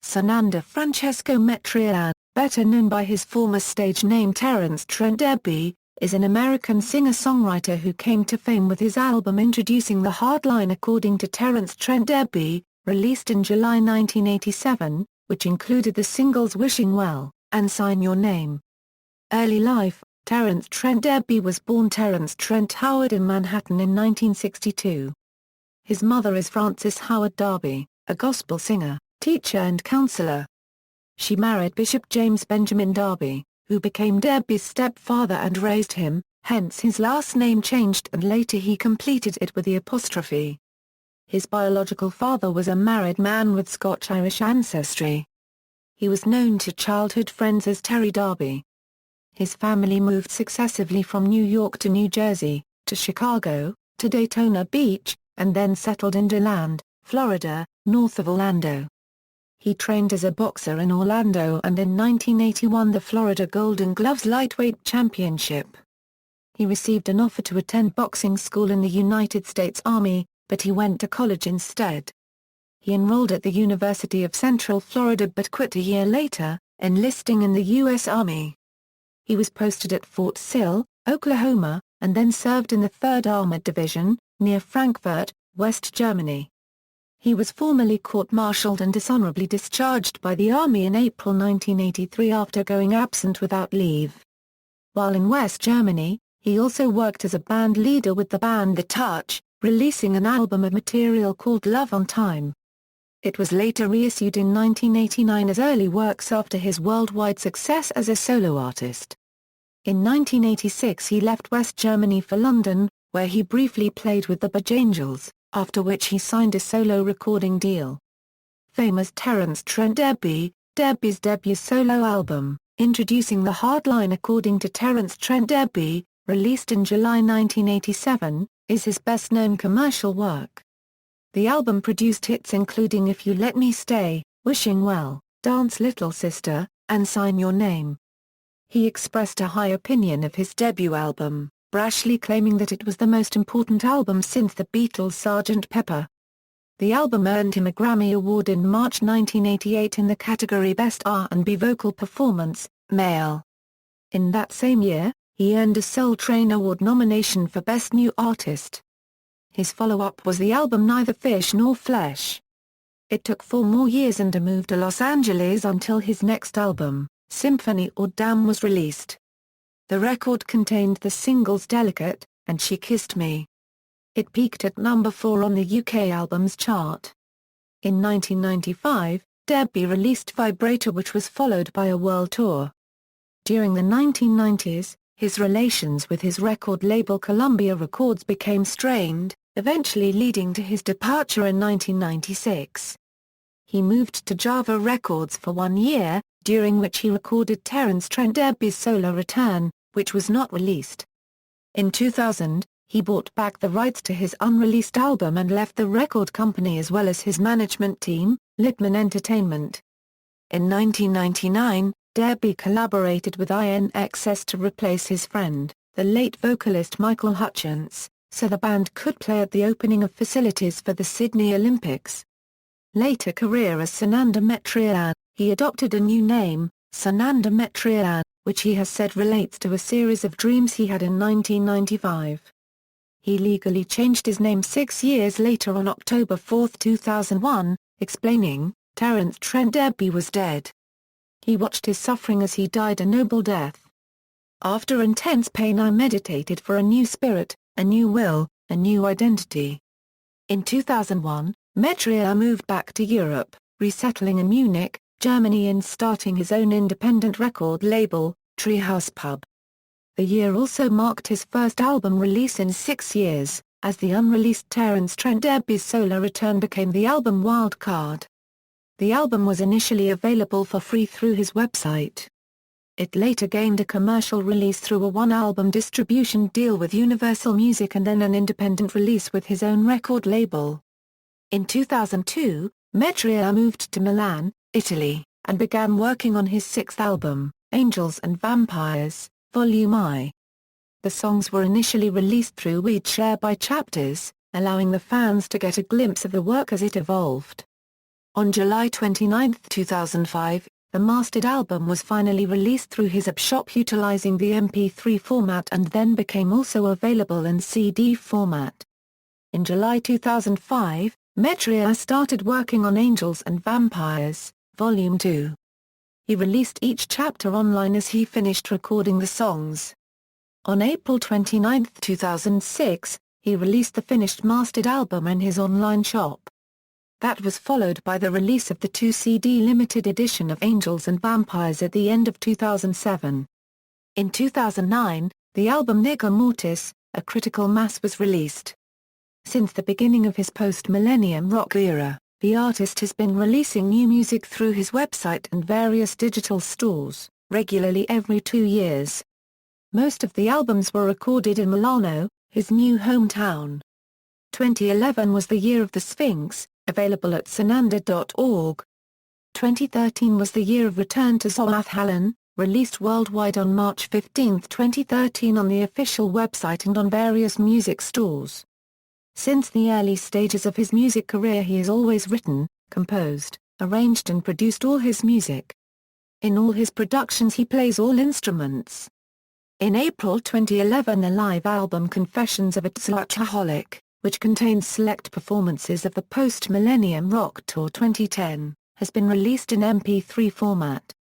Sananda Francesco Maitreya, better known by his former stage name Terence Trent D'Arby, is an American singer-songwriter who came to fame with his album Introducing the Hardline According to Terence Trent D'Arby, released in July 1987, which included the singles Wishing Well and Sign Your Name. Early life: Terence Trent D'Arby was born Terence Trent Howard in Manhattan in 1962. His mother is Frances Howard D'Arby, a gospel singer, teacher and counselor. She married Bishop James Benjamin D'Arby, who became D'Arby's stepfather and raised him, hence his last name changed and later he completed it with the apostrophe. His biological father was a married man with Scotch-Irish ancestry. He was known to childhood friends as Terry D'Arby. His family moved successively from New York to New Jersey, to Chicago, to Daytona Beach, and then settled in DeLand, Florida, north of Orlando. He trained as a boxer in Orlando and in 1981 the Florida Golden Gloves Lightweight Championship. He received an offer to attend boxing school in the United States Army, but he went to college instead. He enrolled at the University of Central Florida but quit a year later, enlisting in the U.S. Army. He was posted at Fort Sill, Oklahoma, and then served in the 3rd Armored Division, near Frankfurt, West Germany. He was formally court-martialed and dishonorably discharged by the Army in April 1983 after going absent without leave. While in West Germany, he also worked as a band leader with the band The Touch, releasing an album of material called Love on Time. It was later reissued in 1989 as early works after his worldwide success as a solo artist. In 1986 he left West Germany for London, where he briefly played with the Bojangles, after which he signed a solo recording deal. Famous Terence Trent D'Arby, D'Arby's debut solo album, Introducing the Hardline According to Terence Trent D'Arby, released in July 1987, is his best-known commercial work. The album produced hits including If You Let Me Stay, Wishing Well, Dance Little Sister, and Sign Your Name. He expressed a high opinion of his debut album, brashly claiming that it was the most important album since the Beatles' Sgt. Pepper. The album earned him a Grammy Award in March 1988 in the category Best R&B Vocal Performance, Male. In that same year, he earned a Soul Train Award nomination for Best New Artist. His follow-up was the album Neither Fish Nor Flesh. It took 4 more years and a move to Los Angeles until his next album, Symphony or Damn, was released. The record contained the singles Delicate and She Kissed Me. It peaked at number 4 on the UK Albums Chart. In 1995, D'Arby released Vibrator, which was followed by a world tour. During the 1990s, his relations with his record label Columbia Records became strained, eventually leading to his departure in 1996. He moved to Java Records for 1 year, during which he recorded Terence Trent D'Arby's solo Return, which was not released. In 2000, he bought back the rights to his unreleased album and left the record company as well as his management team, Lipman Entertainment. In 1999, D'Arby collaborated with INXS to replace his friend, the late vocalist Michael Hutchence, so the band could play at the opening of facilities for the Sydney Olympics. Later career as Sananda Maitreya, he adopted a new name, Sananda Maitreya, which he has said relates to a series of dreams he had in 1995. He legally changed his name 6 years later on October 4, 2001, explaining, "Terence Trent D'Arby was dead. He watched his suffering as he died a noble death. After intense pain I meditated for a new spirit, a new will, a new identity." In 2001, Maitreya moved back to Europe, resettling in Munich, Germany and starting his own independent record label, Treehouse Pub. The year also marked his first album release in 6 years, as the unreleased Terence Trent D'Arby's solo Return became the album wild card. The album was initially available for free through his website. It later gained a commercial release through a one-album distribution deal with Universal Music and then an independent release with his own record label. In 2002, Maitreya moved to Milan, Italy, and began working on his 6th album, Angels and Vampires, Volume I. The songs were initially released through Weedshare by chapters, allowing the fans to get a glimpse of the work as it evolved. On July 29, 2005, the mastered album was finally released through his app shop utilizing the MP3 format and then became also available in CD format. In July 2005, Maitreya started working on Angels and Vampires, Volume 2. He released each chapter online as he finished recording the songs. On April 29, 2006, he released the finished mastered album in his online shop. That was followed by the release of the 2-CD limited edition of Angels and Vampires at the end of 2007. In 2009, the album Rigor Mortis, A Critical Mass was released. Since the beginning of his post-millennium rock era, the artist has been releasing new music through his website and various digital stores, regularly every 2 years. Most of the albums were recorded in Milano, his new hometown. 2011 was the year of the Sphinx, available at sananda.org. 2013 was the year of Return to Xylothalen, released worldwide on March 15, 2013 on the official website and on various music stores. Since the early stages of his music career he has always written, composed, arranged and produced all his music. In all his productions he plays all instruments. In April 2011 the live album Confessions of a Shopaholic, which contains select performances of the Post-Millennium Rock Tour 2010, has been released in MP3 format.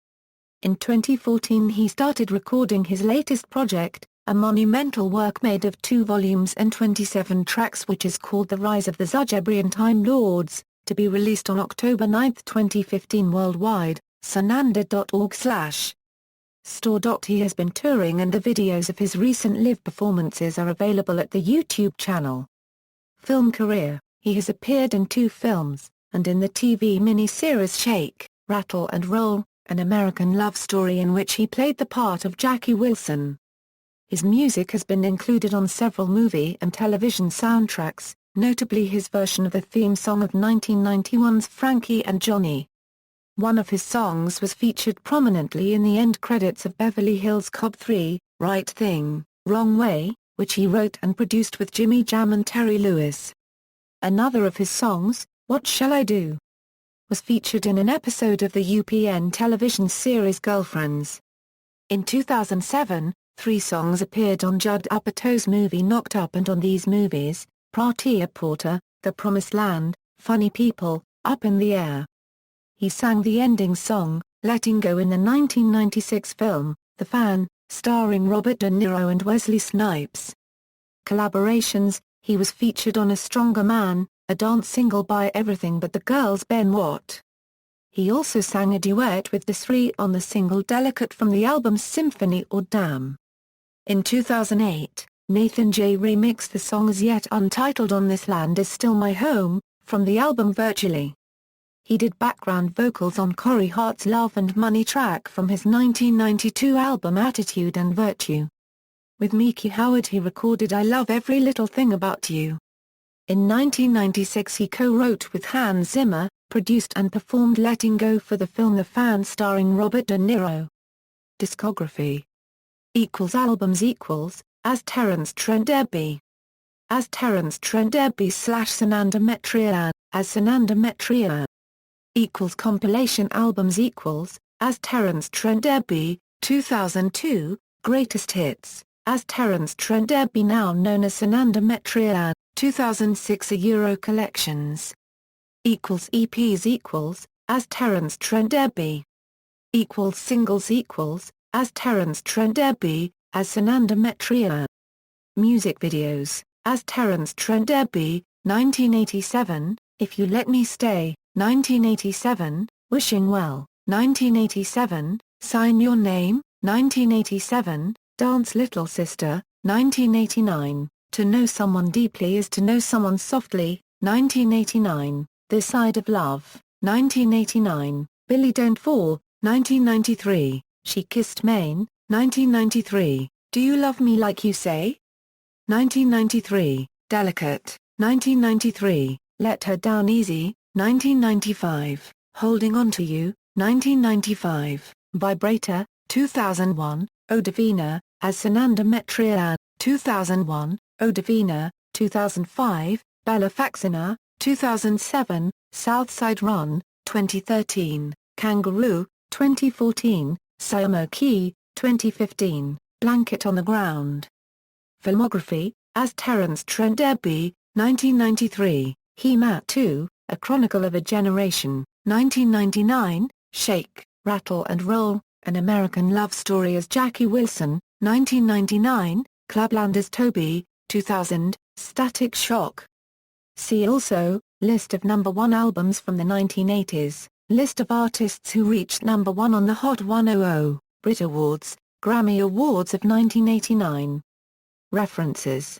In 2014 he started recording his latest project, a monumental work made of 2 volumes and 27 tracks which is called The Rise of the Zajebrian Time Lords, to be released on October 9, 2015 worldwide, sananda.org/store. He has been touring and the videos of his recent live performances are available at the YouTube channel. Film career: he has appeared in 2 films, and in the TV miniseries Shake, Rattle and Roll, an American love story in which he played the part of Jackie Wilson. His music has been included on several movie and television soundtracks, notably his version of the theme song of 1991's Frankie and Johnny. One of his songs was featured prominently in the end credits of Beverly Hills Cop 3, Right Thing, Wrong Way, which he wrote and produced with Jimmy Jam and Terry Lewis. Another of his songs, What Shall I Do?, was featured in an episode of the UPN television series Girlfriends. In 2007, 3 songs appeared on Judd Apatow's movie Knocked Up and on these movies, Pratia Porter, The Promised Land, Funny People, Up in the Air. He sang the ending song, Letting Go in the 1996 film, The Fan, starring Robert De Niro and Wesley Snipes. Collaborations: he was featured on A Stronger Man, a dance single by Everything But the Girls Ben Watt. He also sang a duet with Desiree on the single Delicate from the album Symphony or Damn. In 2008, Nathan J. remixed the song as yet untitled On This Land Is Still My Home, from the album Virtually. He did background vocals on Corey Hart's Love and Money track from his 1992 album Attitude and Virtue. With Miki Howard he recorded I Love Every Little Thing About You. In 1996 he co-wrote with Hans Zimmer, produced and performed Letting Go for the film The Fan starring Robert De Niro. Discography Albums as Terence Trent D'Arby. As Terence Trent D'Arby / Sananda Maitreya, as Sananda Maitreya. Compilation albums as Terence Trent D'Arby, 2002, Greatest Hits, as Terence Trent D'Arby now known as Sananda Maitreya, 2006 Euro Collections. EPs as Terence Trent D'Arby. Singles as Terence Trent D'Arby, as Sananda Maitreya. Music videos, as Terence Trent D'Arby, 1987, If You Let Me Stay, 1987, Wishing Well, 1987, Sign Your Name, 1987, Dance Little Sister, 1989, To Know Someone Deeply Is to Know Someone Softly, 1989, This Side of Love, 1989, Billy Don't Fall, 1993, She Kissed Maine, 1993, Do You Love Me Like You Say? 1993, Delicate, 1993, Let Her Down Easy, 1995, Holding On to You, 1995, Vibrator, 2001, O Divina, as Sananda Maitreya, 2001, O Divina, 2005, Bella Faxina, 2007, Southside Run, 2013, Kangaroo, 2014, Samo Key, 2015, Blanket on the Ground. Filmography: as Terence Trent D'Arby, 1993, He Mat 2, A Chronicle of a Generation, 1999, Shake, Rattle and Roll, An American Love Story as Jackie Wilson, 1999, Clubland as Toby, 2000, Static Shock. See also, List of number 1 albums from the 1980s, List of artists who reached number 1 on the Hot 100, Brit Awards, Grammy Awards of 1989. References.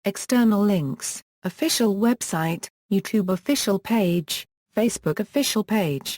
External links: official website, YouTube official page, Facebook official page.